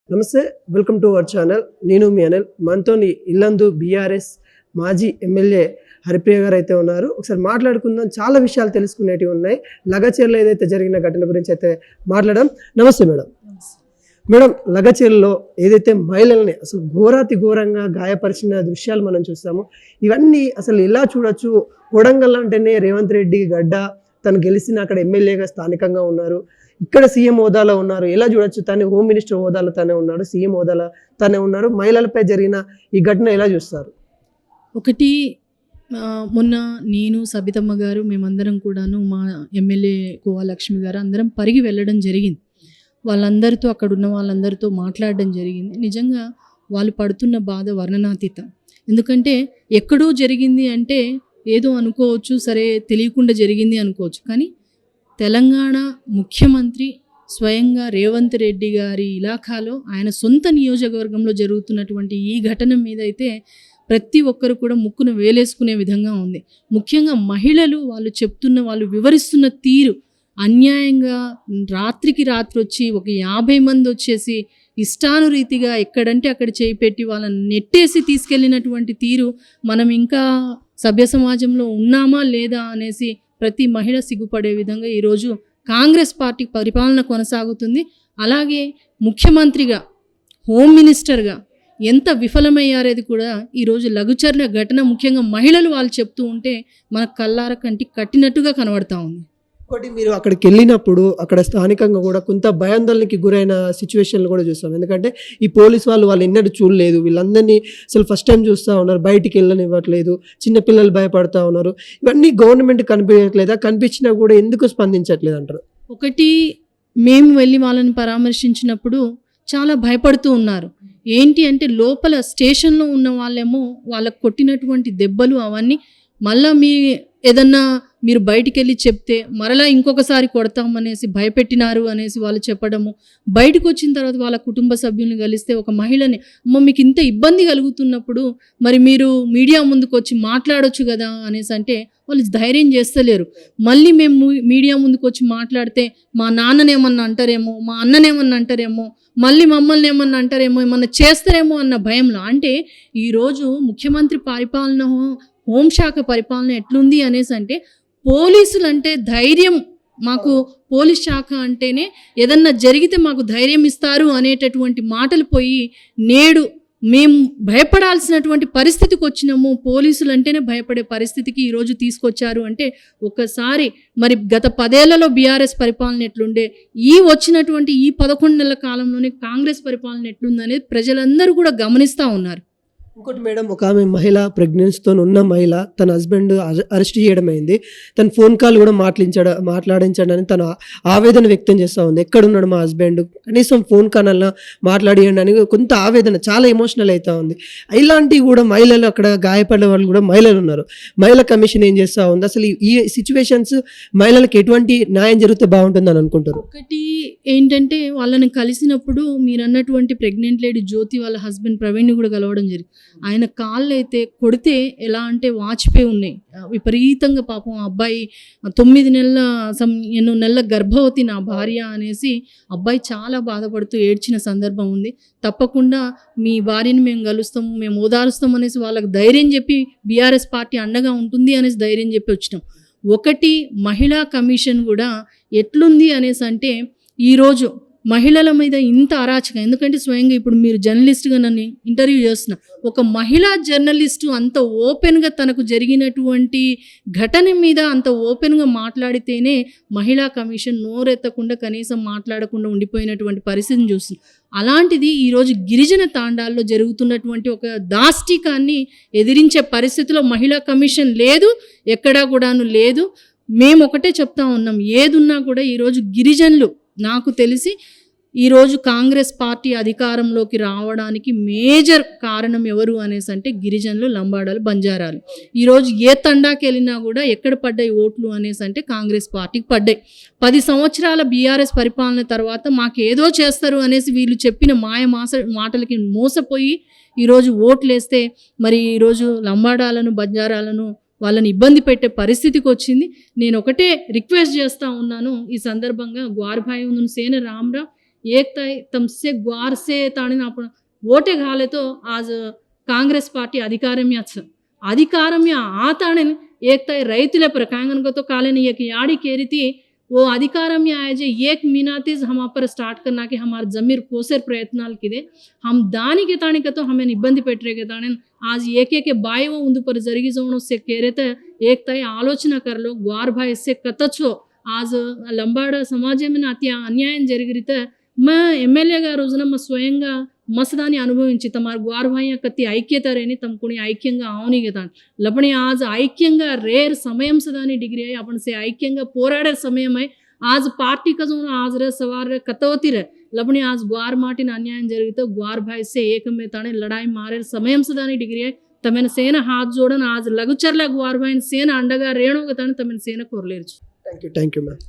నమస్తే, welcome to our channel. నేను మీ అనిల్. మనతోని ఇల్లందు బీఆర్ఎస్ మాజీ ఎమ్మెల్యే హరిప్రియ గారు అయితే ఉన్నారు. ఒకసారి మాట్లాడుకుందాం. చాలా విషయాలు తెలుసుకునేటివి ఉన్నాయి. లగచర్లో ఏదైతే జరిగిన ఘటన గురించి అయితే మాట్లాడడం. నమస్తే మేడం. మేడం, లగచర్లో ఏదైతే మహిళల్ని అసలు ఘోరాతి ఘోరంగా గాయపరిచిన దృశ్యాలు మనం చూస్తాము. ఇవన్నీ అసలు ఎలా చూడొచ్చు? కొడంగల్ అంటేనే రేవంత్ రెడ్డి గడ్డ, తను గెలిచిన అక్కడ ఎమ్మెల్యేగా స్థానికంగా ఉన్నారు, ఇక్కడ సీఎం హోదాలో ఉన్నారు. ఎలా చూడొచ్చు? తను హోమ్ మినిస్టర్ హోదాలో తనే ఉన్నాడు, సీఎం హోదాలో తనే ఉన్నారు. మహిళలపై జరిగిన ఈ ఘటన ఎలా చూస్తారు? ఒకటి, మొన్న నేను సబితమ్మ గారు మేమందరం కూడాను మా ఎమ్మెల్యే కోవా లక్ష్మి గారు అందరం పరిగి వెళ్ళడం జరిగింది. వాళ్ళందరితో అక్కడ ఉన్న వాళ్ళందరితో మాట్లాడడం జరిగింది. నిజంగా వాళ్ళు పడుతున్న బాధ వర్ణనాతీతం. ఎందుకంటే ఎక్కడో జరిగింది అంటే ఏదో అనుకోవచ్చు, సరే తెలియకుండా జరిగింది అనుకోవచ్చు. కానీ తెలంగాణ ముఖ్యమంత్రి స్వయంగా రేవంత్ రెడ్డి గారి ఇలాఖాలో ఆయన సొంత నియోజకవర్గంలో జరుగుతున్నటువంటి ఈ ఘటన మీద అయితే ప్రతి ఒక్కరు కూడా ముక్కును వేలేసుకునే విధంగా ఉంది. ముఖ్యంగా మహిళలు వాళ్ళు చెప్తున్న, వాళ్ళు వివరిస్తున్న తీరు అన్యాయంగా రాత్రికి రాత్రి వచ్చి ఒక 50 మంది వచ్చేసి ఇష్టానురీతిగా ఎక్కడంటే అక్కడ చేయి పెట్టి వాళ్ళని నెట్టేసి తీసుకెళ్ళినటువంటి తీరు మనం ఇంకా సభ్య సమాజంలో ఉన్నామా లేదా అనేసి ప్రతి మహిళ సిగ్గుపడే విధంగా ఈరోజు కాంగ్రెస్ పార్టీ పరిపాలన కొనసాగుతుంది. అలాగే ముఖ్యమంత్రిగా, హోమ్ మినిస్టర్గా ఎంత విఫలమయ్యారేది కూడా ఈరోజు లఘుచర్ల ఘటన ముఖ్యంగా మహిళలు వాళ్ళు చెప్తూ ఉంటే మన కళ్ళార కంటికి కట్టినట్టుగా కనబడతా ఉంది. ఒకటి, మీరు అక్కడికి వెళ్ళినప్పుడు అక్కడ స్థానికంగా కూడా కొంత భయాందోళనకి గురైన సిచ్యువేషన్లు కూడా చూస్తాం. ఎందుకంటే ఈ పోలీస్ వాళ్ళు ఎన్నడూ చూడలేదు, వీళ్ళందరినీ అసలు ఫస్ట్ టైం చూస్తూ ఉన్నారు, బయటికి వెళ్ళనివ్వట్లేదు, చిన్నపిల్లలు భయపడతా ఉన్నారు. ఇవన్నీ గవర్నమెంట్ కనిపించట్లేదా? కనిపించినా కూడా ఎందుకు స్పందించట్లేదు అంటారు? ఒకటి, మేము వెళ్ళి వాళ్ళని పరామర్శించినప్పుడు చాలా భయపడుతూ ఉన్నారు. ఏంటి అంటే లోపల స్టేషన్లో ఉన్న వాళ్ళేమో వాళ్ళకు కొట్టినటువంటి దెబ్బలు అవన్నీ మళ్ళీ ఏదన్నా మీరు బయటికి వెళ్ళి చెప్తే మరలా ఇంకొకసారి కొడతామనేసి భయపెట్టినారు అనేసి వాళ్ళు చెప్పడము. బయటకు వచ్చిన తర్వాత వాళ్ళ కుటుంబ సభ్యుల్ని కలిస్తే ఒక మహిళని, అమ్మ మీకు ఇంత ఇబ్బంది కలుగుతున్నప్పుడు మరి మీరు మీడియా ముందుకు వచ్చి మాట్లాడొచ్చు కదా అనేసి అంటే వాళ్ళు ధైర్యం చేస్తలేరు. మళ్ళీ మేము మీడియా ముందుకు వచ్చి మాట్లాడితే మా నాన్ననేమన్నా అంటారేమో, మా అన్ననేమన్నా అంటారేమో, మళ్ళీ మమ్మల్ని ఏమన్నా అంటారేమో, ఏమన్నా చేస్తారేమో అన్న భయంలో. అంటే ఈరోజు ముఖ్యమంత్రి పరిపాలన, హోంశాఖ పరిపాలన ఎట్లుంది అనేసి అంటే పోలీసులు అంటే ధైర్యం, మాకు పోలీస్ శాఖ అంటేనే ఏదన్నా జరిగితే మాకు ధైర్యం ఇస్తారు అనేటటువంటి మాటలు పోయి నేడు మేము భయపడాల్సినటువంటి పరిస్థితికి వచ్చినాము. పోలీసులు అంటేనే భయపడే పరిస్థితికి ఈరోజు తీసుకొచ్చారు అంటే ఒకసారి మరి గత 10 ఏళ్లలో బీఆర్ఎస్ పరిపాలన ఎట్లుండే, ఈ వచ్చినటువంటి ఈ 11 నెలల కాలంలోనే కాంగ్రెస్ పరిపాలన ఎట్లుందనేది ప్రజలందరూ కూడా గమనిస్తూ ఉన్నారు. ఇంకోటి మేడం, ఒక ఆమె మహిళ, ప్రెగ్నెన్సీతో ఉన్న మహిళ, తన హస్బెండ్ అరెస్ట్ చేయడం అయింది. తన ఫోన్ కాల్ కూడా మాట్లాడించాడని తను ఆవేదన వ్యక్తం చేస్తూ ఉంది. ఎక్కడున్నాడు మా హస్బెండ్, కనీసం ఫోన్ కాల్లో మాట్లాడియండి అని కొంత ఆవేదన, చాలా ఎమోషనల్ అవుతూ ఉంది. ఇలాంటివి కూడా మహిళలు, అక్కడ గాయపడే వాళ్ళు కూడా మహిళలు ఉన్నారు. మహిళా కమిషన్ ఏం చేస్తూ ఉంది? అసలు ఈ సిచ్యువేషన్స్ మహిళలకు ఎటువంటి న్యాయం జరిగితే బాగుంటుందని అనుకుంటారు? ఒకటి ఏంటంటే వాళ్ళని కలిసినప్పుడు మీరు అన్నటువంటి ప్రెగ్నెంట్ లేడీ జ్యోతి వాళ్ళ హస్బెండ్ ప్రవీణ్ని కూడా కలవడం జరిగింది. ఆయన కాళ్ళు అయితే కొడితే ఎలా అంటే వాచిపోయి ఉన్నాయి విపరీతంగా. పాపం అబ్బాయి 9 నెలల ఎన్నో నెలల గర్భవతి నా భార్య అనేసి అబ్బాయి చాలా బాధపడుతూ ఏడ్చిన సందర్భం ఉంది. తప్పకుండా మీ భార్యని మేము కలుస్తాము, మేము ఓదారుస్తాం అనేసి వాళ్ళకి ధైర్యం చెప్పి బీఆర్ఎస్ పార్టీ అండగా ఉంటుంది అనేసి ధైర్యం చెప్పి వచ్చినాం. ఒకటి, మహిళా కమిషన్ కూడా ఎట్లుంది అనేసి అంటే ఈరోజు మహిళల మీద ఇంత అరాచకం. ఎందుకంటే స్వయంగా ఇప్పుడు మీరు జర్నలిస్ట్గా నన్ను ఇంటర్వ్యూ చేస్తున్న ఒక మహిళా జర్నలిస్టు అంత ఓపెన్గా తనకు జరిగినటువంటి ఘటన మీద అంత ఓపెన్గా మాట్లాడితేనే మహిళా కమిషన్ నోరెత్తకుండా కనీసం మాట్లాడకుండా ఉండిపోయినటువంటి పరిస్థితిని చూస్తుంది. అలాంటిది ఈరోజు గిరిజన తాండాల్లో జరుగుతున్నటువంటి ఒక దాష్టికాన్ని ఎదిరించే పరిస్థితిలో మహిళా కమిషన్ లేదు, ఎక్కడా కూడాను లేదు. మేము ఒకటే చెప్తా ఉన్నాం, ఏదున్నా కూడా ఈరోజు గిరిజనులు, నాకు తెలిసి ఈరోజు కాంగ్రెస్ పార్టీ అధికారంలోకి రావడానికి మేజర్ కారణం ఎవరు అనేసి అంటే గిరిజనులు, లంబాడాలు, బంజారాలు. ఈరోజు ఏ తండాకి వెళ్ళినా కూడా ఎక్కడ పడ్డాయి ఓట్లు అనేసి అంటే కాంగ్రెస్ పార్టీకి పడ్డాయి. 10 సంవత్సరాల బీఆర్ఎస్ పరిపాలన తర్వాత మాకేదో చేస్తారు అనేసి వీళ్ళు చెప్పిన మాటలకి మోసపోయి ఈరోజు ఓట్లు వేస్తే మరి ఈరోజు లంబాడాలను, బంజారాలను వాళ్ళని ఇబ్బంది పెట్టే పరిస్థితికి వచ్చింది. నేను ఒకటే రిక్వెస్ట్ చేస్తూ ఉన్నాను ఈ సందర్భంగా, గ్వార్భాయి సేన రామ్రావ్ एकताई तमसे ग्वार से ताणीन आपण वोटे घाले तो आज कांग्रेस पार्टी अधिकारम आताणीन एकताई रैतुले पर कांगन को तो काले एक याड़ी केरी थी वो अधिकार में आए जे एक मीनातीज हम पर स्टार्ट करना कि हमारे जमीर कोसर प्रयत्नाल किदे हम दानी के ताणी का तो हमें इब्बंदी पेट्रे के ताणे आज एक बाई वो उंदु पर जरिगी जोणो से केरेते एक ताई आलोचना कर लो ग्वार भाई इससे कतचो आज लंबाड समाज में अति अन्याయం జరిగితే मैं एमएलए గా రోజున మా స్వయంగా మసదాని అనుభవించి తమారు గ్వార్ భాయి కత్తి ఐక్యత రేని తమకుని ఐక్యంగా आवनीगेतान लपणी आज ऐक्यंगा रेर समयम सदानी डिग्री है अपन से ऐक्यंगा पोराडे समय में आज पार्टी का जो आज रे सवार रे कतवती रे लपणी आज ग्वार माटिन अन्याయం జరిగితే ग्वार भाई से एक में ताने लड़ाई मारे समयम सदानी डिग्री है तमेन सेना हाथ जोड़न आज लघुचरला ग्वार भाई सेना अंडगा रेणोगतान तमेन सेना कोरलेरछु థ్యాంక్ యూ మ్యామ్.